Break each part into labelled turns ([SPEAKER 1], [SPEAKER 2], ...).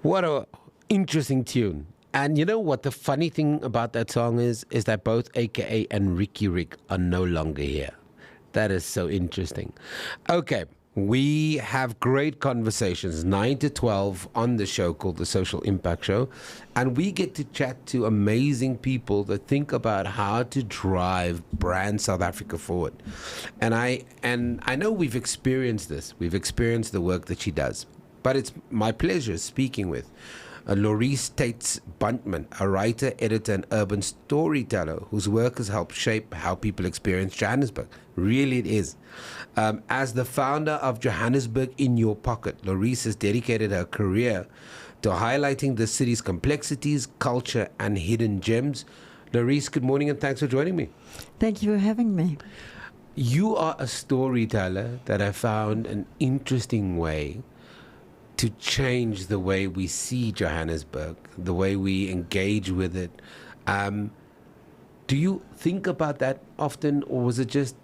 [SPEAKER 1] What a interesting tune. And you know what the funny thing about that song is that both AKA and Ricky Rick are no longer here. That is so interesting. Okay, we have great conversations, 9 to 12 on the show called The Social Impact Show. And we get to chat to amazing people that think about how to drive brand South Africa forward. And I know we've experienced this. We've experienced the work that she does. But it's my pleasure speaking with Laurice Taitz-Buntman, a writer, editor, and urban storyteller whose work has helped shape how people experience Johannesburg. Really, it is. As the founder of Johannesburg In Your Pocket, Laurice has dedicated her career to highlighting the city's complexities, culture, and hidden gems. Laurice, good morning and thanks for joining me.
[SPEAKER 2] Thank you for having me.
[SPEAKER 1] You are a storyteller that I found an interesting way to change the way we see Johannesburg, the way we engage with it. Do you think about that often, or was it just,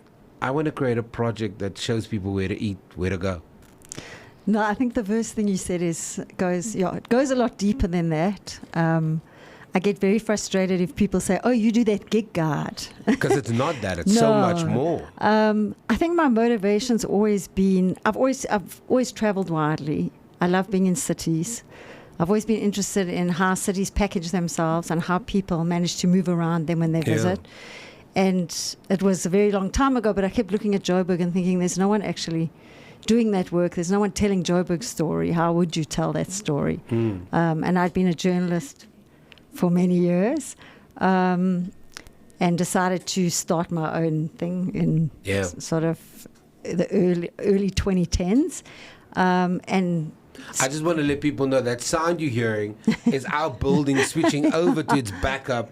[SPEAKER 1] I want to create a project that shows people where to eat, where to go?
[SPEAKER 2] No, I think the first thing you said it goes a lot deeper than that. I get very frustrated if people say, "Oh, you do that gig guide."
[SPEAKER 1] Because it's not that; it's so much more.
[SPEAKER 2] I think my motivation's always been I've always travelled widely. I love being in cities. I've always been interested in how cities package themselves and how people manage to move around them when they visit. And it was a very long time ago, but I kept looking at Joburg and thinking, there's no one actually doing that work. There's no one telling Joburg's story. How would you tell that story? And I'd been a journalist for many years and decided to start my own thing in sort of the early 2010s. And
[SPEAKER 1] I just want to let people know that sound you're hearing is our building switching over to its backup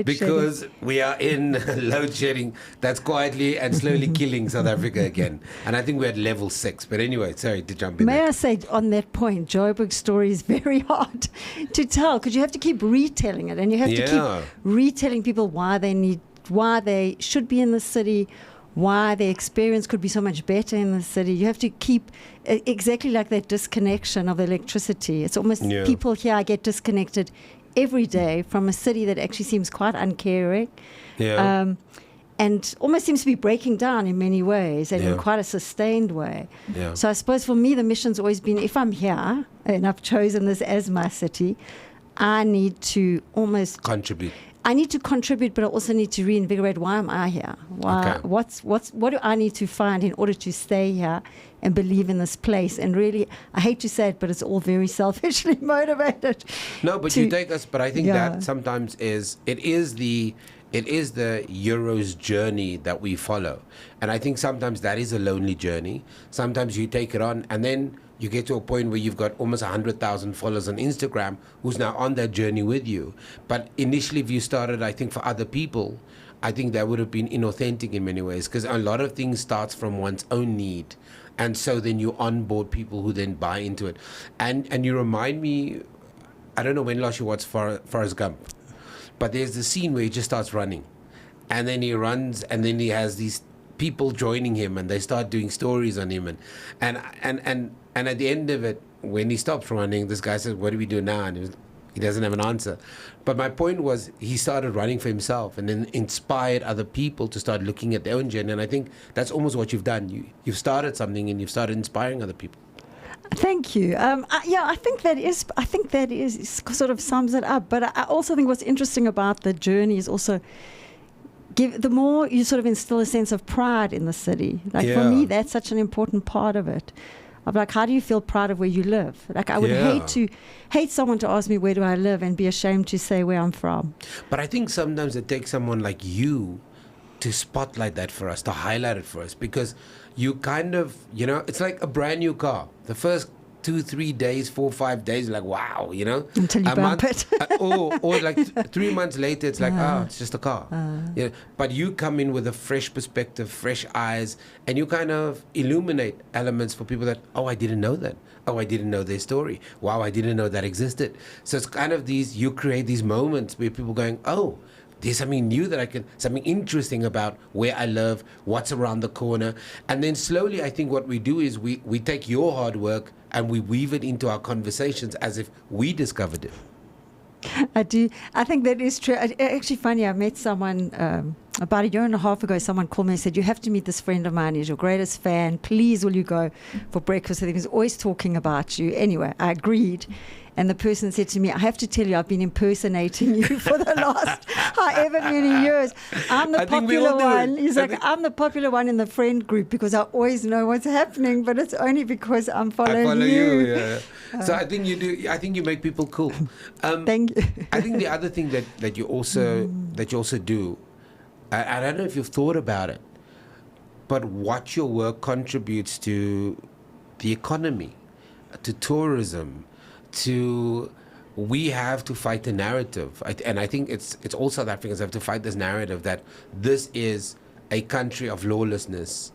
[SPEAKER 1] because we are in load shedding that's quietly and slowly killing South Africa again. And I think we're at level 6. But anyway, sorry to jump in.
[SPEAKER 2] May I say on that point, Joburg's story is very hard to tell because you have to keep retelling it and you have to keep retelling people why they should be in the city, why their experience could be so much better in the city. You have to keep exactly like that disconnection of electricity. It's almost people here get disconnected every day from a city that actually seems quite uncaring and almost seems to be breaking down in many ways and in quite a sustained way. So I suppose for me the mission's always been, if I'm here and I've chosen this as my city, I need to almost contribute. I need to contribute, but I also need to reinvigorate why am I here? What do I need to find in order to stay here and believe in this place? And really, I hate to say it, but it's all very selfishly motivated.
[SPEAKER 1] No, but you take us. But I think that sometimes it is the hero's journey that we follow, and I think sometimes that is a lonely journey. Sometimes you take it on, and then you get to a point where you've got almost 100,000 followers on Instagram who's now on that journey with you. But initially, if you started, I think, for other people, I think that would have been inauthentic in many ways because a lot of things starts from one's own need. And so then you onboard people who then buy into it. And you remind me, I don't know when last you watched Forrest Gump, but there's the scene where he just starts running. And then he runs and then he has these people joining him and they start doing stories on him. And at the end of it, when he stops running, this guy says, "What do we do now?" And he doesn't have an answer. But my point was he started running for himself and then inspired other people to start looking at their own journey. And I think that's almost what you've done. You've started something and you've started inspiring other people.
[SPEAKER 2] Thank you. I think that is sort of sums it up. But I also think what's interesting about the journey is also the more you sort of instill a sense of pride in the city. Like for me, that's such an important part of it. Of like, how do you feel proud of where you live? Like, I would hate someone to ask me where do I live and be ashamed to say where I'm from.
[SPEAKER 1] But I think sometimes it takes someone like you to spotlight that for us, to highlight it for us, because you kind of, it's like a brand new car. The first 2, 3 days, 4, 5 days, like, wow,
[SPEAKER 2] Until you bump it.
[SPEAKER 1] or like 3 months later, it's like, it's just a car. But you come in with a fresh perspective, fresh eyes, and you kind of illuminate elements for people that, I didn't know that. I didn't know their story. Wow, I didn't know that existed. So it's kind of you create these moments where people going, there's something new something interesting about where I live, what's around the corner. And then slowly, I think what we do is we take your hard work and we weave it into our conversations as if we discovered it.
[SPEAKER 2] I do. I think that is true. Actually, funny, I met someone about a year and a half ago. Someone called me and said, you have to meet this friend of mine. He's your greatest fan. Please, will you go for breakfast? I think he's always talking about you. Anyway, I agreed. And the person said to me, I have to tell you, I've been impersonating you for the last however many years. I'm the popular one. He's like, I'm the popular one in the friend group because I always know what's happening, but it's only because I'm following
[SPEAKER 1] I follow
[SPEAKER 2] you.
[SPEAKER 1] Yeah. So I think you do. I think you make people cool.
[SPEAKER 2] Thank you.
[SPEAKER 1] I think the other thing that you also do, I don't know if you've thought about it, but what your work contributes to the economy, to tourism, we have to fight the narrative. And I think it's all South Africans have to fight this narrative that this is a country of lawlessness,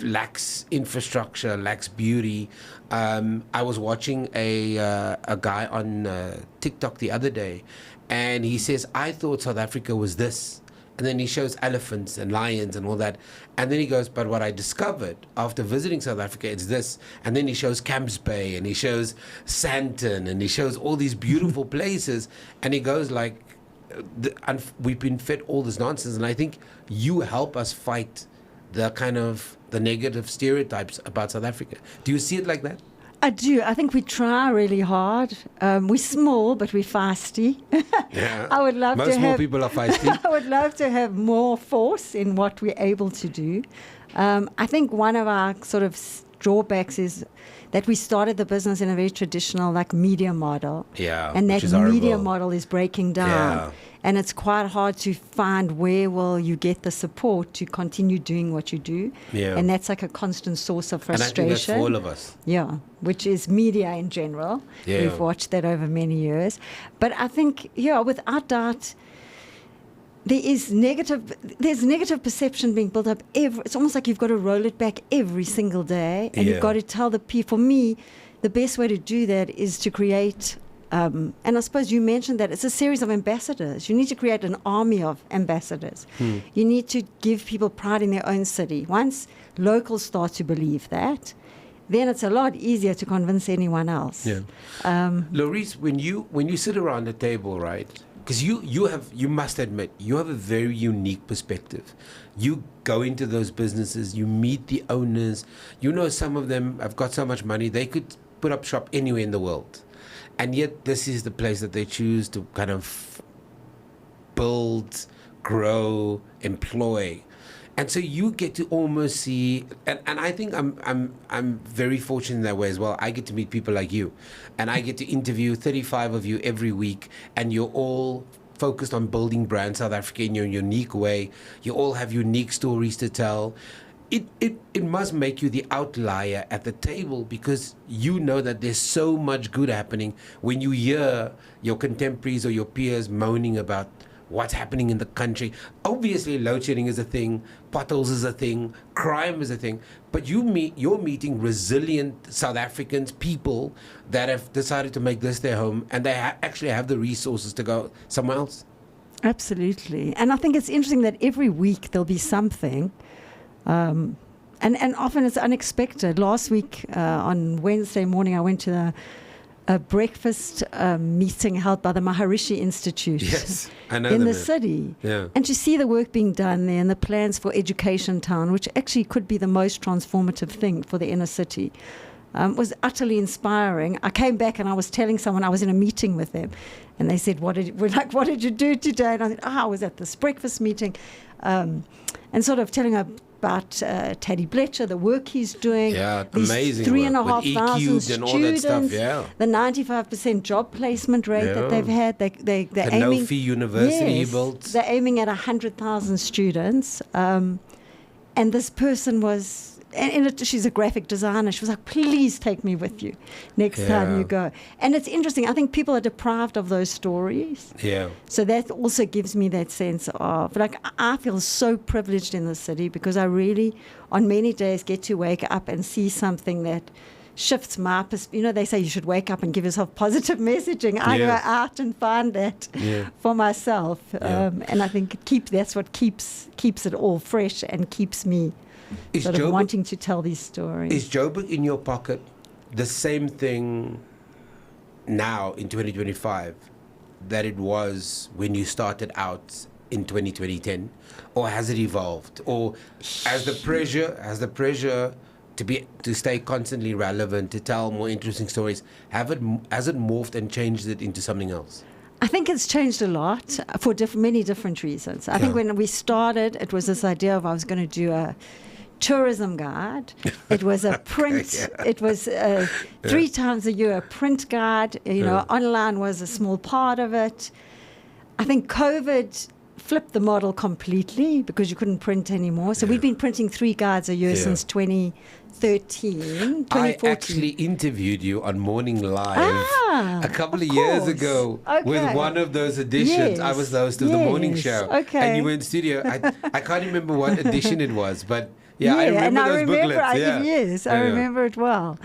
[SPEAKER 1] lacks infrastructure, lacks beauty. I was watching a guy on TikTok the other day, and he says, I thought South Africa was this. And then he shows elephants and lions and all that. And then he goes, but what I discovered after visiting South Africa, it's this. And then he shows Camps Bay, and he shows Sandton, and he shows all these beautiful places. And he goes like, we've been fed all this nonsense. And I think you help us fight the kind of the negative stereotypes about South Africa. Do you see it like that?
[SPEAKER 2] I do. I think we try really hard. We're small, but we're feisty.
[SPEAKER 1] Yeah.
[SPEAKER 2] I would love
[SPEAKER 1] Most
[SPEAKER 2] to
[SPEAKER 1] small
[SPEAKER 2] have,
[SPEAKER 1] people are feisty.
[SPEAKER 2] I would love to have more force in what we're able to do. I think one of our sort of drawbacks is that we started the business in a very traditional media model.
[SPEAKER 1] Yeah,
[SPEAKER 2] and that media
[SPEAKER 1] horrible.
[SPEAKER 2] model is breaking down.
[SPEAKER 1] Yeah.
[SPEAKER 2] And it's quite hard to find where will you get the support to continue doing what you do.
[SPEAKER 1] Yeah.
[SPEAKER 2] And that's like a constant source of frustration.
[SPEAKER 1] And I think that's for all of us.
[SPEAKER 2] Yeah, which is media in general.
[SPEAKER 1] Yeah.
[SPEAKER 2] We've watched that over many years. But I think, without doubt, there's negative perception being built up. It's almost like you've got to roll it back every single day. And you've got to tell the people, for me, the best way to do that is to create... and I suppose you mentioned that it's a series of ambassadors. You need to create an army of ambassadors. You need to give people pride in their own city. Once locals start to believe that, then it's a lot easier to convince anyone else.
[SPEAKER 1] Yeah. Laurice, when you sit around the table, right? Because you must admit, you have a very unique perspective. You go into those businesses, you meet the owners. You know, some of them have got so much money, they could put up shop anywhere in the world. And yet this is the place that they choose to kind of build, grow, employ. And so you get to almost see, and I think I'm very fortunate in that way as well. I get to meet people like you, and I get to interview 35 of you every week, and you're all focused on building brand South Africa in your unique way. You all have unique stories to tell. It must make you the outlier at the table, because you know that there's so much good happening when you hear your contemporaries or your peers moaning about what's happening in the country. Obviously, load shedding is a thing, potholes is a thing, crime is a thing, but you're meeting resilient South Africans, people that have decided to make this their home, and they actually have the resources to go somewhere else.
[SPEAKER 2] Absolutely. And I think it's interesting that every week there'll be something. And often it's unexpected. Last week, on Wednesday morning, I went to a breakfast meeting held by the Maharishi Institute.
[SPEAKER 1] Yes, I know
[SPEAKER 2] in the
[SPEAKER 1] them,
[SPEAKER 2] city.
[SPEAKER 1] Yeah.
[SPEAKER 2] And to see the work being done there and the plans for Education Town, which actually could be the most transformative thing for the inner city, was utterly inspiring. I came back and I was telling someone, I was in a meeting with them, and they said, what did you do today? And I said, I was at this breakfast meeting, and sort of telling her about Teddy Bletcher, the work he's doing.
[SPEAKER 1] Yeah,
[SPEAKER 2] these
[SPEAKER 1] amazing
[SPEAKER 2] 3,500
[SPEAKER 1] students and all that stuff, yeah.
[SPEAKER 2] The 95% job placement rate that they've had. They're
[SPEAKER 1] the
[SPEAKER 2] aiming,
[SPEAKER 1] no-fee university he built.
[SPEAKER 2] They're aiming at 100,000 students. And this person was... she's a graphic designer. She was like, please take me with you next time you go. And it's interesting. I think people are deprived of those stories.
[SPEAKER 1] Yeah.
[SPEAKER 2] So that also gives me that sense of, I feel so privileged in the city because I really, on many days, get to wake up and see something that shifts my they say you should wake up and give yourself positive messaging. I go out and find that for myself. And I think that's what keeps it all fresh and keeps me wanting to tell these stories.
[SPEAKER 1] Is Joburg in your pocket the same thing now in 2025 that it was when you started out in 2010, or has it evolved, or has the pressure to stay constantly relevant, to tell more interesting stories, has it morphed and changed it into something else?
[SPEAKER 2] I think it's changed a lot for many different reasons. I think when we started, it was this idea of I was going to do a tourism guide. It was a print. It was 3 times a year a print guide. Online was a small part of it. I think COVID flipped the model completely because you couldn't print anymore. So we've been printing 3 guides a year since 2013.
[SPEAKER 1] I actually interviewed you on Morning Live a couple of years ago with one of those editions. I was the host of the morning show. And you were in studio. I can't remember what edition it was, but I remember those booklets. I remember it well.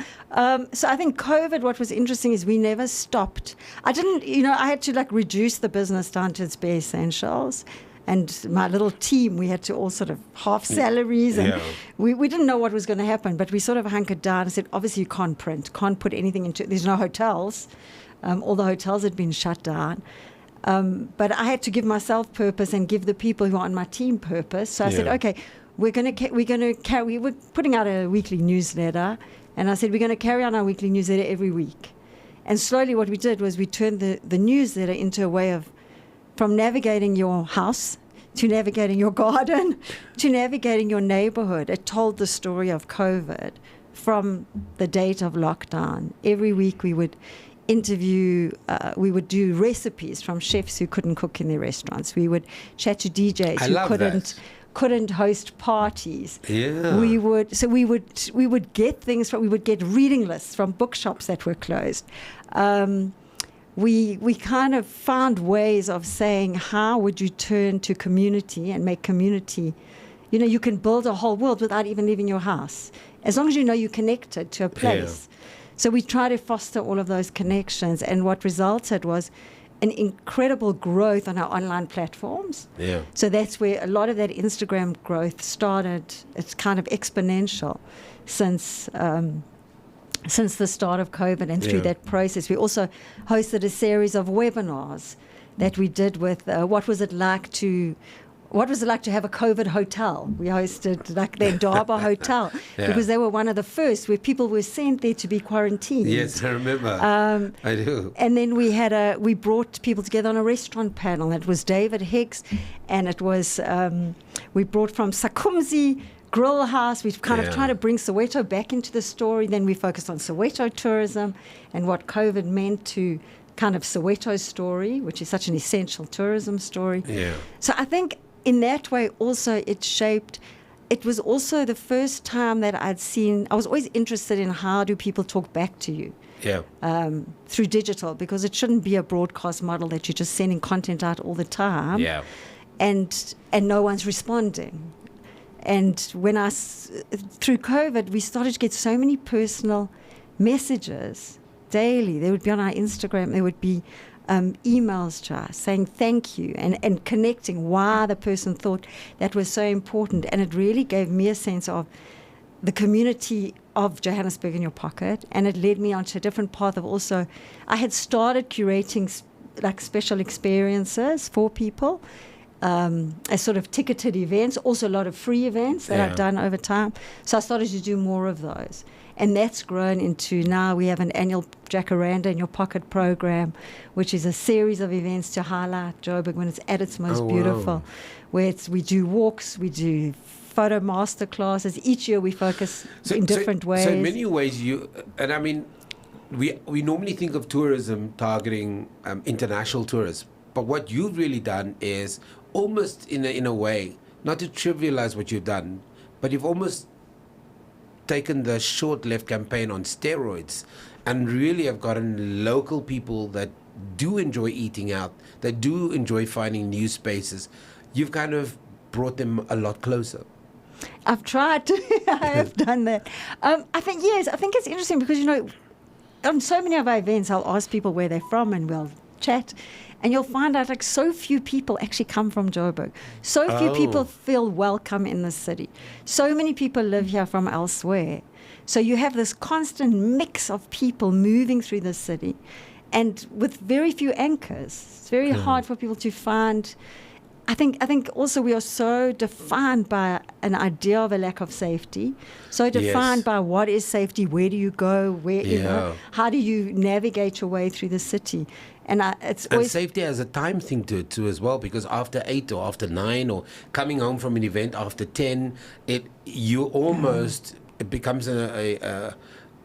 [SPEAKER 1] So I think COVID, what was interesting is we never stopped. I had to reduce the business down to its bare essentials. And my little team, we had to all sort of half salaries. And we didn't know what was going to happen, but we sort of hunkered down and said, obviously you can't print, can't put anything into, there's no hotels. All the hotels had been shut down. But I had to give myself purpose and give the people who are on my team purpose. So I said, okay, we were putting out a weekly newsletter, and I said we're going to carry on our weekly newsletter every week. And slowly what we did was we turned the newsletter into a way of, from navigating your house to navigating your garden to navigating your neighborhood. It told the story of COVID from the date of lockdown. Every week we would interview, we would do recipes from chefs who couldn't cook in their restaurants. We would chat to DJs who couldn't host parties. We would get things we would get reading lists from bookshops that were closed. We kind of found ways of saying, how would you turn to community and make community? You can build a whole world without even leaving your house, as long as you're connected to a place. So we try to foster all of those connections, and what resulted was an incredible growth on our online platforms. So that's where a lot of that Instagram growth started. It's kind of exponential since the start of COVID and through that process. We also hosted a series of webinars that we did with what was it like to have a COVID hotel. We hosted the Ndaba Hotel because they were one of the first where people were sent there to be quarantined. Yes, I remember. I do.
[SPEAKER 2] And then we brought people together on a restaurant panel. It was David Hicks, and it was we brought from Sakumzi Grill House. We've kind of tried to bring Soweto back into the story. Then we focused on Soweto tourism and what COVID meant to kind of Soweto's story, which is such an essential tourism story. So I think in that way also it was also the first time that I was always interested in how do people talk back to you through digital, because it shouldn't be a broadcast model that you're just sending content out all the time and no one's responding. And through COVID, we started to get so many personal messages daily. They would be on our Instagram. There would be emails to us saying thank you and connecting why the person thought that was so important. And it really gave me a sense of the community of Johannesburg in Your Pocket. And it led me onto a different path of also, I had started curating special experiences for people. As sort of ticketed events, also a lot of free events that I've done over time. So I started to do more of those. And that's grown into now we have an annual Jacaranda in Your Pocket program, which is a series of events to highlight Joburg when it's at its most beautiful, where we do walks, we do photo master classes. Each year we focus in different ways.
[SPEAKER 1] So in many ways we normally think of tourism targeting international tourists. But what you've really done is almost in a way, not to trivialize what you've done, but you've almost taken the short left campaign on steroids and really have gotten local people that do enjoy eating out, that do enjoy finding new spaces. You've kind of brought them a lot closer.
[SPEAKER 2] I've tried to. I have done that. I think it's interesting because, on so many of our events, I'll ask people where they're from and we'll chat. And you'll find out like so few people actually come from Joburg. So few people feel welcome in the city. So many people live here from elsewhere. So you have this constant mix of people moving through the city and with very few anchors. It's very hard for people to find. I think also we are so defined by an idea of a lack of safety, so defined by what is safety, where do you go, how do you navigate your way through the city. And
[SPEAKER 1] safety has a time thing to it too as well, because after 8 or after 9 or coming home from an event after 10, it becomes an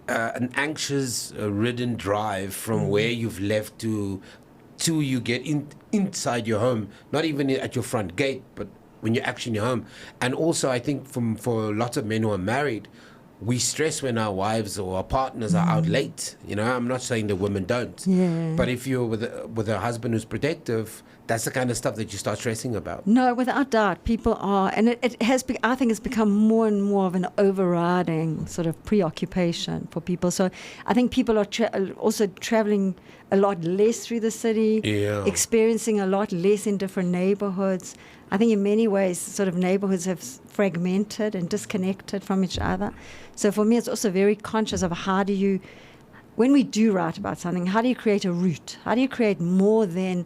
[SPEAKER 1] anxious ridden drive from where you've left to you get inside your home, not even at your front gate, but when you're actually in your home. And also I think for lots of men who are married, we stress when our wives or our partners are out late. I'm not saying the women don't.
[SPEAKER 2] Yeah.
[SPEAKER 1] But if you're with a husband who's protective, that's the kind of stuff that you start stressing about.
[SPEAKER 2] No, without doubt, people are, and I think it's become more and more of an overriding sort of preoccupation for people. So I think people are also traveling a lot less through the city, experiencing a lot less in different neighborhoods. I think in many ways, sort of neighborhoods have fragmented and disconnected from each other. So for me, it's also very conscious of when we do write about something, how do you create a route? How do you create more than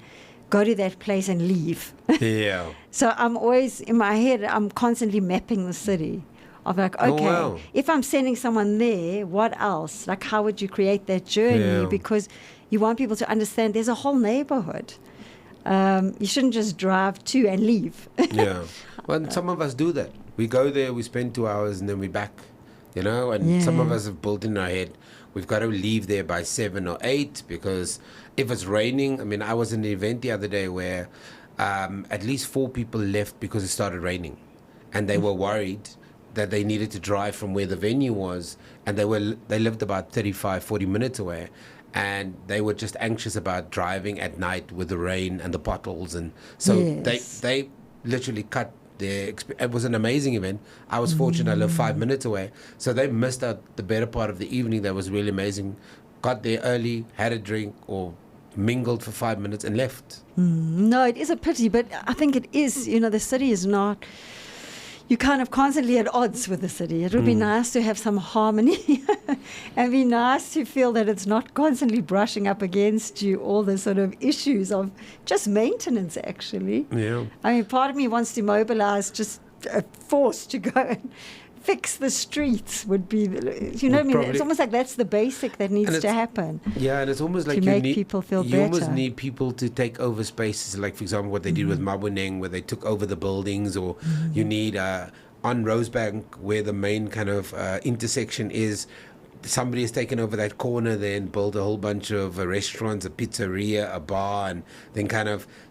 [SPEAKER 2] go to that place and leave?
[SPEAKER 1] Yeah.
[SPEAKER 2] So I'm always, in my head, I'm constantly mapping the city. Of like, okay, if I'm sending someone there, what else? Like, how would you create that journey? Yeah. Because you want people to understand there's a whole neighborhood. You shouldn't just drive to and leave.
[SPEAKER 1] Yeah. Well, some of us do that. We go there, we spend 2 hours, and then we're back. And some of us have built in our head, we've got to leave there by 7 or 8 because if it's raining, I was in an event the other day where at least 4 people left because it started raining. And they were worried that they needed to drive from where the venue was, and they lived about 35, 40 minutes away. And they were just anxious about driving at night with the rain and the potholes. And so they literally cut it was an amazing event. I was fortunate I lived 5 minutes away. So they missed out the better part of the evening. That was really amazing. Got there early, had a drink or mingled for 5 minutes and left.
[SPEAKER 2] No, it is a pity, but I think it is, the city is not... You're kind of constantly at odds with the city. It would be nice to have some harmony and be nice to feel that it's not constantly brushing up against you all the sort of issues of just maintenance, actually.
[SPEAKER 1] Yeah.
[SPEAKER 2] Part of me wants to mobilize just a force to go and fix the streets would be, it's almost like that's the basic that needs to happen.
[SPEAKER 1] Yeah, and it's almost like
[SPEAKER 2] people feel better.
[SPEAKER 1] You almost need people to take over spaces, like, for example, what they did with Maboneng, where they took over the buildings, or you need on Rosebank, where the main kind of intersection is, somebody has taken over that corner there and built a whole bunch of restaurants, a pizzeria, a bar, and then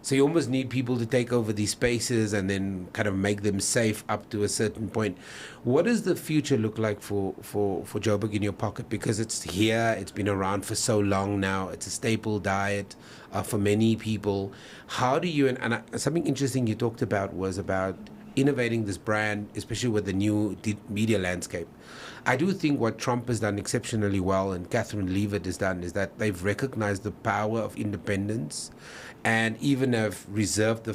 [SPEAKER 1] so you almost need people to take over these spaces and then kind of make them safe up to a certain point. What does the future look like for Joburg In Your Pocket? Because it's here, it's been around for so long now, it's a staple diet for many people. How do you, and something interesting you talked about was about innovating this brand, especially with the new media landscape. I do think what Trump has done exceptionally well, and Catherine Leavitt has done, is that they've recognized the power of independence, and even have reserved the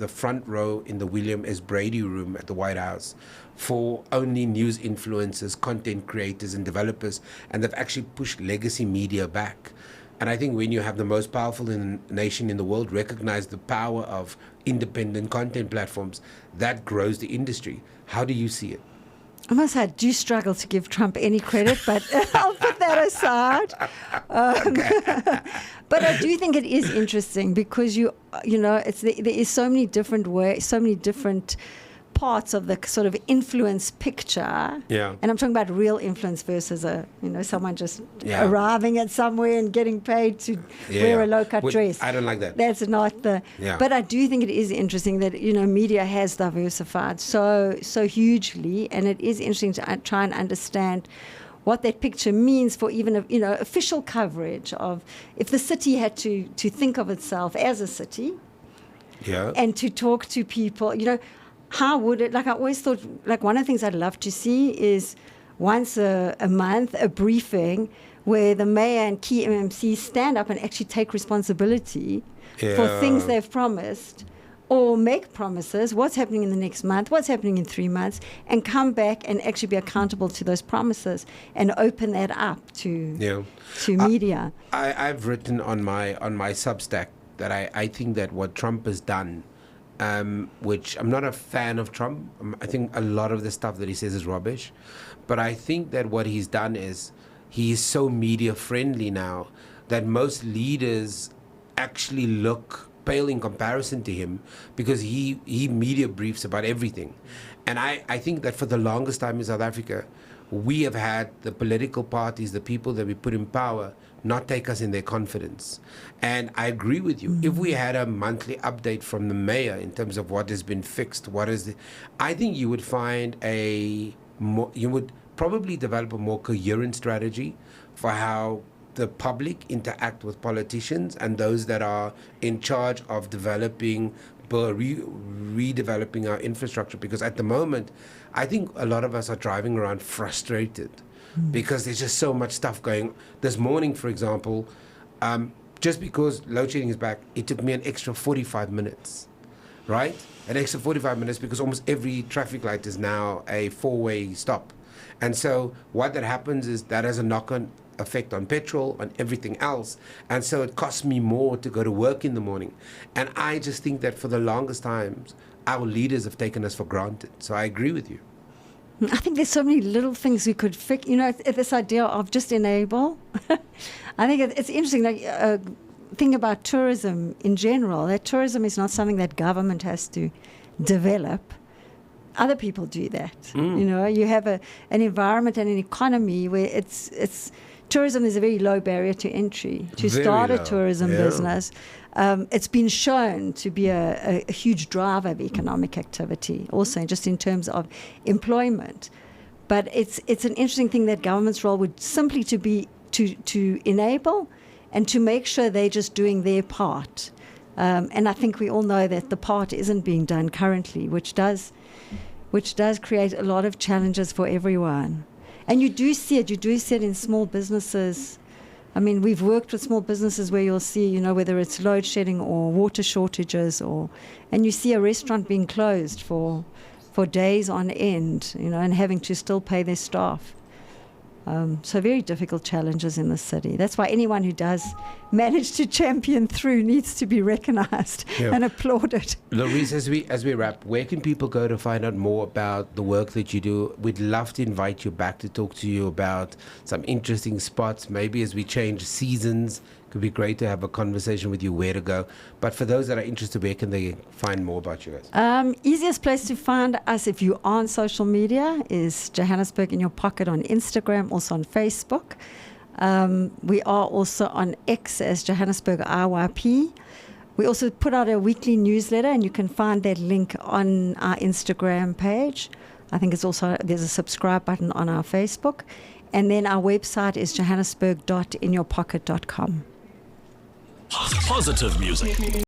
[SPEAKER 1] front row in the William S. Brady room at the White House for only news influencers, content creators, and developers, and they've actually pushed legacy media back. And I think when you have the most powerful nation in the world recognize the power of independent content platforms, that grows the industry. How do you see it?
[SPEAKER 2] I must say, I do struggle to give Trump any credit, but I'll put that aside. But I do think it is interesting because there is so many different ways, so many different parts of the sort of influence picture.
[SPEAKER 1] Yeah.
[SPEAKER 2] And I'm talking about real influence versus someone just arriving at somewhere and getting paid to wear a low-cut dress.
[SPEAKER 1] I don't like that.
[SPEAKER 2] That's not the... Yeah. But I do think it is interesting that, media has diversified so hugely, and it is interesting to try and understand what that picture means for even official coverage of if the city had to think of itself as a city.
[SPEAKER 1] Yeah.
[SPEAKER 2] And to talk to people, how would it, like I always thought, like one of the things I'd love to see is once a month, a briefing where the mayor and key MMCs stand up and actually take responsibility for things they've promised or make promises, what's happening in the next month, what's happening in 3 months, and come back and actually be accountable to those promises and open that up to media.
[SPEAKER 1] I've written on my Substack that I think that what Trump has done, which I'm not a fan of Trump. I think a lot of the stuff that he says is rubbish. But I think that what he's done is he is so media friendly now that most leaders actually look pale in comparison to him, because he media briefs about everything. And I think that for the longest time in South Africa, we have had the political parties, the people that we put in power, not take us in their confidence. And I agree with you. If we had a monthly update from the mayor in terms of what has been fixed, I think you would find you would probably develop a more coherent strategy for how the public interact with politicians and those that are in charge of developing, redeveloping our infrastructure. Because at the moment, I think a lot of us are driving around frustrated because there's just so much stuff going. This morning, for example, just because load shedding is back, it took me an extra 45 minutes, right? An extra 45 minutes because almost every traffic light is now a 4-way stop. And so what that happens is that has a knock-on effect on petrol, on everything else, and so it costs me more to go to work in the morning. And I just think that for the longest times, our leaders have taken us for granted. So I agree with you.
[SPEAKER 2] I think there's so many little things we could fix. You know, this idea of just enable. I think it's interesting. Like, thing about tourism in general, that tourism is not something that government has to develop. Other people do that. You know, you have an environment and an economy where it's tourism is a very low barrier to entry. To
[SPEAKER 1] Very
[SPEAKER 2] start
[SPEAKER 1] low.
[SPEAKER 2] a tourism business, it's been shown to be a huge driver of economic activity, also just in terms of employment. But it's an interesting thing that government's role would simply to be to enable and to make sure they're just doing their part. And I think we all know that the part isn't being done currently, which does create a lot of challenges for everyone. And you do see it in small businesses. I mean, we've worked with small businesses where you'll see, you know, whether it's load shedding or water shortages, and you see a restaurant being closed for days on end, you know, and having to still pay their staff. So very difficult challenges in the city. That's why anyone who does manage to champion through needs to be recognized and applauded.
[SPEAKER 1] Laurice, as we wrap, where can people go to find out more about the work that you do? We'd love to invite you back to talk to you about some interesting spots. Maybe as we change seasons, it could be great to have a conversation with you where to go. But for those that are interested, where can they find more about you guys?
[SPEAKER 2] Easiest place to find us if you are on social media is Johannesburg In Your Pocket on Instagram, also on Facebook. We are also on X as Johannesburg IYP. We also put out a weekly newsletter, and you can find that link on our Instagram page. I think there's a subscribe button on our Facebook. And then our website is johannesburg.inyourpocket.com.
[SPEAKER 3] Positive music.